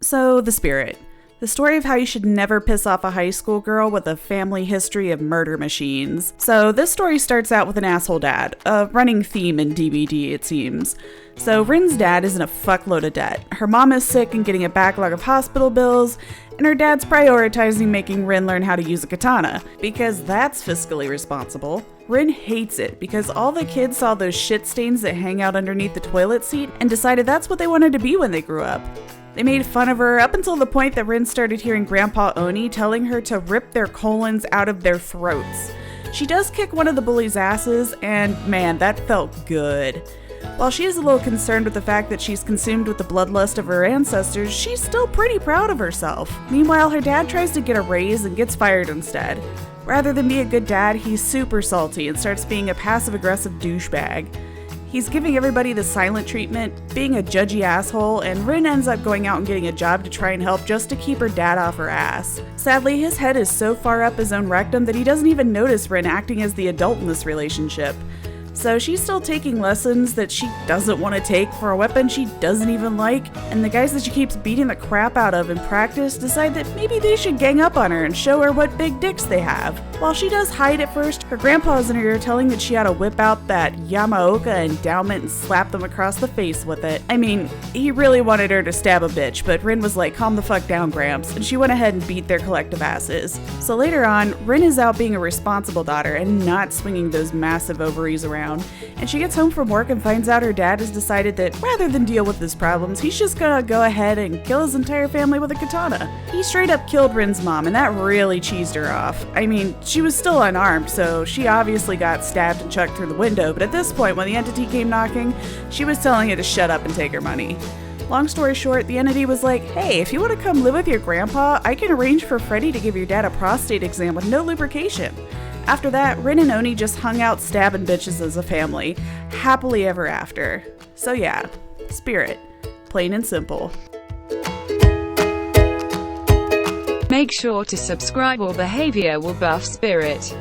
So, The Spirit. The story of how you should never piss off a high school girl with a family history of murder machines. So this story starts out with an asshole dad, a running theme in DbD it seems. So Rin's dad is in a fuckload of debt. Her mom is sick and getting a backlog of hospital bills, and her dad's prioritizing making Rin learn how to use a katana, because that's fiscally responsible. Rin hates it because all the kids saw those shit stains that hang out underneath the toilet seat and decided that's what they wanted to be when they grew up. They made fun of her up until the point that Rin started hearing Grandpa Oni telling her to rip their colons out of their throats. She does kick one of the bullies' asses, and man, that felt good. While she is a little concerned with the fact that she's consumed with the bloodlust of her ancestors, she's still pretty proud of herself. Meanwhile, her dad tries to get a raise and gets fired instead. Rather than be a good dad, he's super salty and starts being a passive-aggressive douchebag. He's giving everybody the silent treatment, being a judgy asshole, and Rin ends up going out and getting a job to try and help just to keep her dad off her ass. Sadly, his head is so far up his own rectum that he doesn't even notice Rin acting as the adult in this relationship. So she's still taking lessons that she doesn't want to take for a weapon she doesn't even like, and the guys that she keeps beating the crap out of in practice decide that maybe they should gang up on her and show her what big dicks they have. While she does hide at first, her grandpa's in her ear telling that she ought to whip out that Yamaoka endowment and slap them across the face with it. I mean, he really wanted her to stab a bitch, but Rin was like, calm the fuck down, Gramps, and she went ahead and beat their collective asses. So later on, Rin is out being a responsible daughter and not swinging those massive ovaries around. And she gets home from work and finds out her dad has decided that rather than deal with his problems, he's just gonna go ahead and kill his entire family with a katana. He straight up killed Rin's mom, and that really cheesed her off. I mean, she was still unarmed, so she obviously got stabbed and chucked through the window, but at this point, when the entity came knocking, she was telling it to shut up and take her money. Long story short, the entity was like, hey, if you want to come live with your grandpa, I can arrange for Freddy to give your dad a prostate exam with no lubrication. After that, Rin and Oni just hung out stabbing bitches as a family, happily ever after. So yeah, Spirit, plain and simple. Make sure to subscribe or behavior will buff Spirit.